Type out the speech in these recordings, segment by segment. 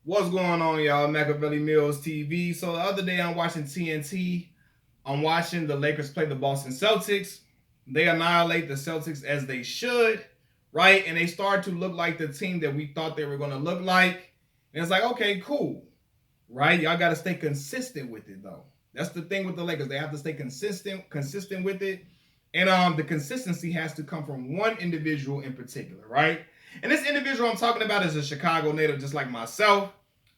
What's going on, y'all? Machiavelli Mills TV. So the other day I'm watching TNT. I'm watching the Lakers play the Boston Celtics. They annihilate the Celtics as they should, right? And they start to look like the team that we thought they were going to look like. And it's like, okay, cool, right? Y'all got to stay consistent with it, though. That's the thing with the Lakers. They have to stay consistent with it. And the consistency has to come from one individual in particular, right? And this individual I'm talking about is a Chicago native, just like myself.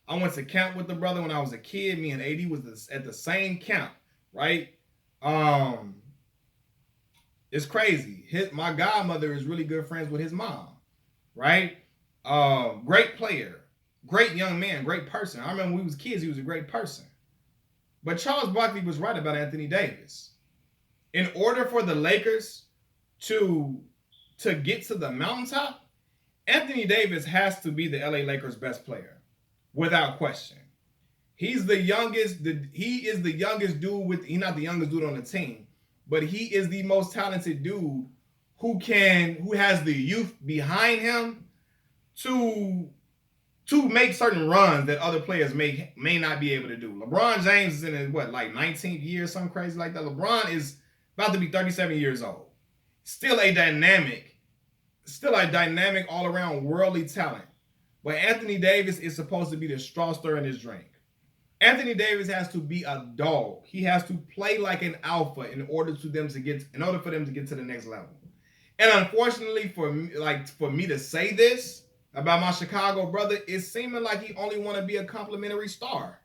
I went to camp with the brother when I was a kid. Me and AD was at the same camp, right? Um, it's crazy. My godmother is really good friends with his mom, right? Great player, great young man, great person. I remember when we was kids, he was a great person. But Charles Barkley was right about Anthony Davis. In order for the Lakers to get to the mountaintop, Anthony Davis has to be the LA Lakers' best player, without question. He's the youngest. He is the youngest dude with. He's not the youngest dude on the team, but he is the most talented dude who has the youth behind him to make certain runs that other players may not be able to do. LeBron James is in his like 19th year, something crazy like that. LeBron is about to be 37 years old. Still a dynamic all around worldly talent. But Anthony Davis is supposed to be the straw stirrer in his drink. Anthony Davis has to be a dog. He has to play like an alpha in order for them to get to the next level. And unfortunately for me to say this about my Chicago brother, it's seeming like he only want to be a complimentary star.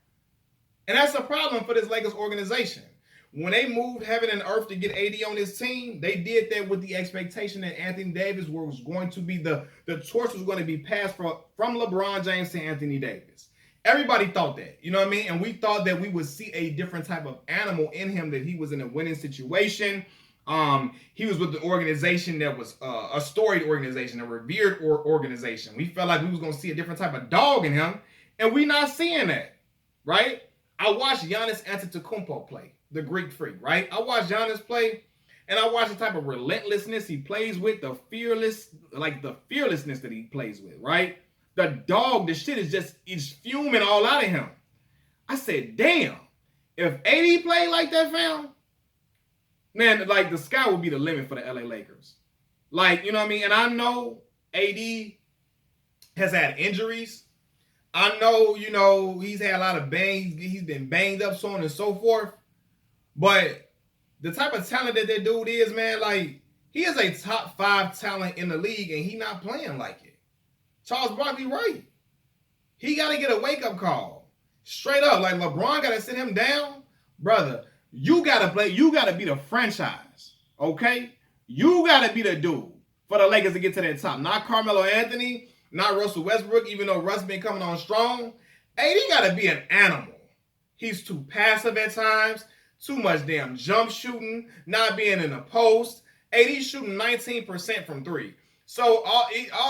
And that's a problem for this Lakers organization. When they moved heaven and earth to get AD on this team, they did that with the expectation that Anthony Davis was going to be the torch was going to be passed from LeBron James to Anthony Davis. Everybody thought that, you know what I mean? And we thought that we would see a different type of animal in him, that he was in a winning situation. He was with the organization that was a storied organization, a revered organization. We felt like we was going to see a different type of dog in him, and we not seeing that, right? I watched Giannis Antetokounmpo play, the Greek freak, right? I watched Giannis play, and I watched the type of relentlessness he plays with, the fearlessness that he plays with, right? The dog, the shit is fuming all out of him. I said, damn, if AD played like that, fam, man, like the sky would be the limit for the LA Lakers. Like, you know what I mean? And I know AD has had injuries. I know, he's had a lot of bangs. He's been banged up, so on and so forth. But the type of talent that dude is, man, like, he is a top 5 talent in the league, and he not playing like it. Charles Barkley, right? He got to get a wake-up call. Straight up. Like, LeBron got to sit him down. Brother, you got to play. You got to be the franchise, okay? You got to be the dude for the Lakers to get to that top. Not Carmelo Anthony, not Russell Westbrook, even though Russ been coming on strong. AD got to be an animal. He's too passive at times, too much damn jump shooting, not being in the post. AD shooting 19% from 3. So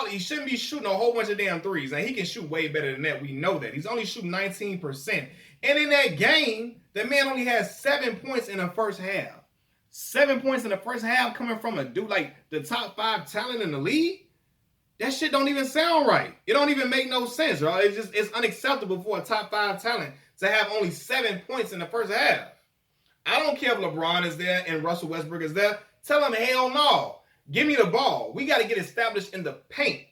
he shouldn't be shooting a whole bunch of damn threes. And he can shoot way better than that. We know that. He's only shooting 19%. And in that game, the man only has 7 points in the first half. 7 points in the first half coming from a dude like the top 5 talent in the league? That shit don't even sound right. It don't even make no sense, bro. It's unacceptable for a top 5 talent to have only 7 points in the first half. I don't care if LeBron is there and Russell Westbrook is there. Tell him, hell no. Give me the ball. We got to get established in the paint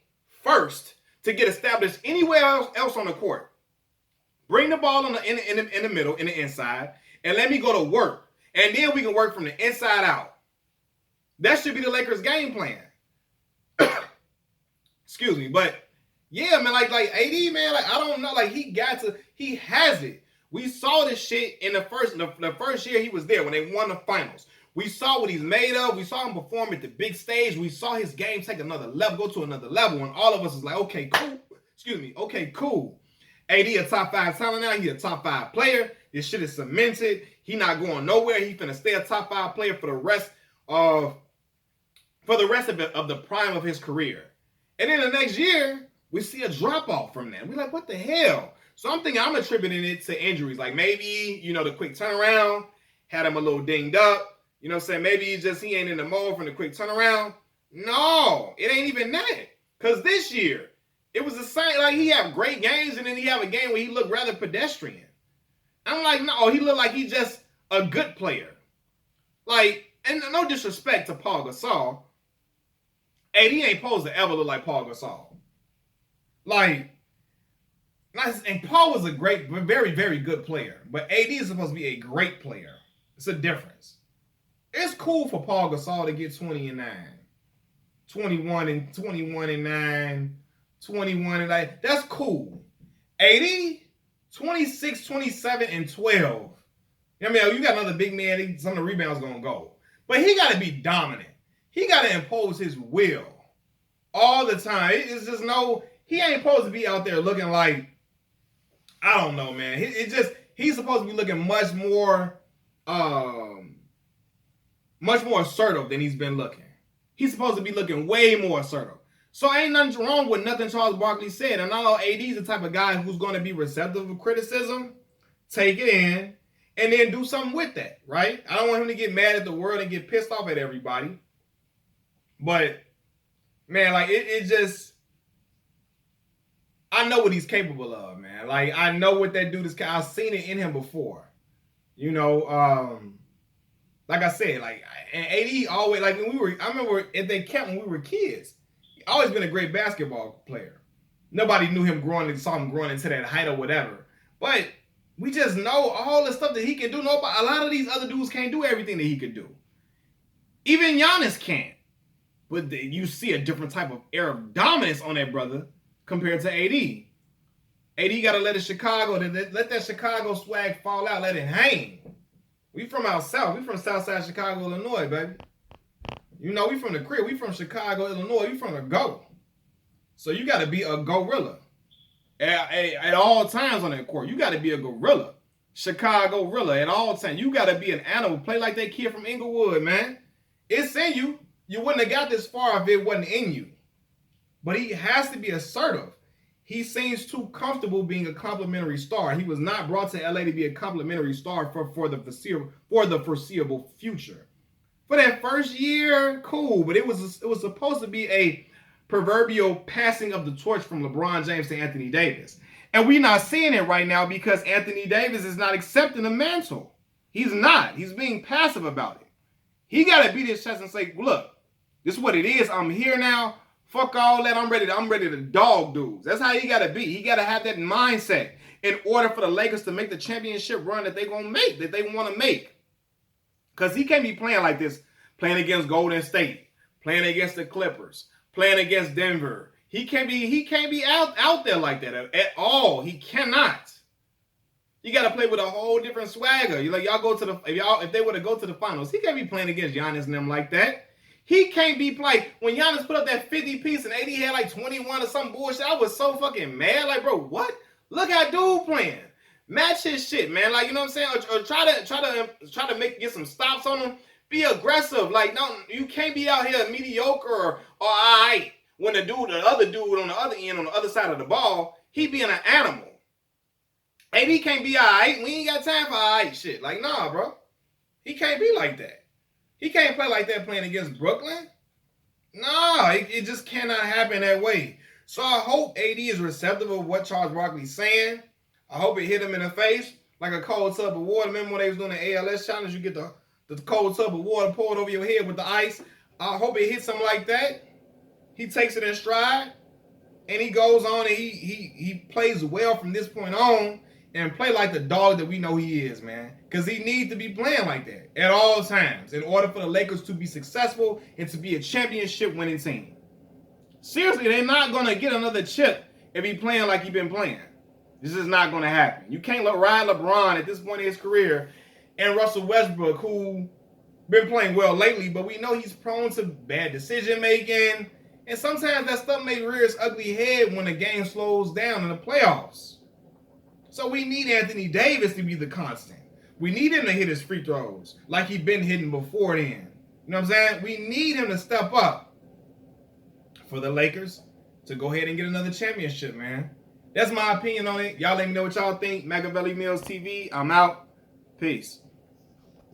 first to get established anywhere else on the court. Bring the ball in the middle, in the inside, and let me go to work. And then we can work from the inside out. That should be the Lakers' game plan. Excuse me. But, yeah, man, like AD, man, like, I don't know. Like, he has it. We saw this shit in the first year he was there when they won the finals. We saw what he's made of. We saw him perform at the big stage. We saw his game take another level, go to another level. And all of us was like, okay, cool. Okay, cool. AD a top 5 talent now. He a top 5 player. This shit is cemented. He not going nowhere. He finna stay a top 5 player for the rest of the prime of his career. And then the next year, we see a drop off from that. We're like, what the hell? So I'm thinking I'm attributing it to injuries. Like maybe, the quick turnaround had him a little dinged up. You know what I'm saying? Maybe he ain't in the mode from the quick turnaround. No, it ain't even that. Because this year, It was the same. Like, he have great games, and then he have a game where he looked rather pedestrian. I'm like, no, he looked like he's just a good player. Like, and no disrespect to Paul Gasol, AD ain't supposed to ever look like Paul Gasol. Like, and Paul was a great, very, very good player. But AD is supposed to be a great player. It's a difference. It's cool for Paul Gasol to get 20 and 9. 21 and 9. 21 and 9. That's cool. AD, 26, 27, and 12. I mean, you got another big man, some of the rebounds going to go. But he got to be dominant. He got to impose his will all the time. It's just he ain't supposed to be out there looking like, I don't know, man. He's supposed to be looking much more assertive than he's been looking. He's supposed to be looking way more assertive. So ain't nothing wrong with nothing Charles Barkley said. And I know AD's the type of guy who's going to be receptive of criticism, take it in, and then do something with that, right? I don't want him to get mad at the world and get pissed off at everybody. But, man, like, it just, I know what he's capable of, man. Like, I know what that dude is. I've seen it in him before. You know, like I said, like, and AD always, like, I remember at that camp when we were kids, he always been a great basketball player. Nobody knew him saw him growing into that height or whatever. But we just know all the stuff that he can do. A lot of these other dudes can't do everything that he could do. Even Giannis can't. But you see a different type of air of dominance on that brother compared to AD. AD got to let that Chicago swag fall out, let it hang. We from out south. We from Southside Chicago, Illinois, baby. You know, we from the crib. We from Chicago, Illinois. We from the go. So you got to be a gorilla. At all times on that court, you got to be a gorilla. Chicago gorilla at all times. You got to be an animal. Play like that kid from Inglewood, man. It's in you. You wouldn't have got this far if it wasn't in you. But he has to be assertive. He seems too comfortable being a complimentary star. He was not brought to LA to be a complimentary star for the foreseeable future. For that first year, cool, but it was supposed to be a proverbial passing of the torch from LeBron James to Anthony Davis. And we're not seeing it right now because Anthony Davis is not accepting the mantle. He's not. He's being passive about it. He got to beat his chest and say, look, this is what it is. I'm here now. Fuck all that. I'm ready to dog dudes. That's how he got to be. He got to have that mindset in order for the Lakers to make the championship run that they're going to make, that they want to make. Because he can't be playing like this, playing against Golden State, playing against the Clippers, playing against Denver. He can't be out there like that at all. He cannot. You got to play with a whole different swagger. Y'all go to if they were to go to the finals, he can't be playing against Giannis and them like that. He can't be playing. When Giannis put up that 50 piece and AD had like 21 or some bullshit, I was so fucking mad. Like, bro, what? Look how dude playing. Match his shit, man. Like, you know what I'm saying? Or try to get some stops on him. Be aggressive. Like, no, you can't be out here mediocre or all right. When the other dude on the other end, on the other side of the ball, he being an animal. AD can't be all right. We ain't got time for all right shit. Like, nah, bro. He can't be like that. He can't play like that playing against Brooklyn. No, it just cannot happen that way. So I hope AD is receptive of what Charles Barkley's saying. I hope it hit him in the face like a cold tub of water. Remember when they was doing the ALS challenge? You get the cold tub of water poured over your head with the ice. I hope it hits him like that. He takes it in stride, and he goes on and he plays well from this point on and play like the dog that we know he is, man. Because he needs to be playing like that at all times in order for the Lakers to be successful and to be a championship winning team. Seriously, they're not going to get another chip if he's playing like he's been playing. This is not going to happen. You can't ride LeBron at this point in his career and Russell Westbrook, who been playing well lately, but we know he's prone to bad decision making. And sometimes that stuff may rear its ugly head when the game slows down in the playoffs. So we need Anthony Davis to be the constant. We need him to hit his free throws like he's been hitting before then. You know what I'm saying? We need him to step up for the Lakers to go ahead and get another championship, man. That's my opinion on it. Y'all let me know what y'all think. Machiavelli Mills TV. I'm out. Peace.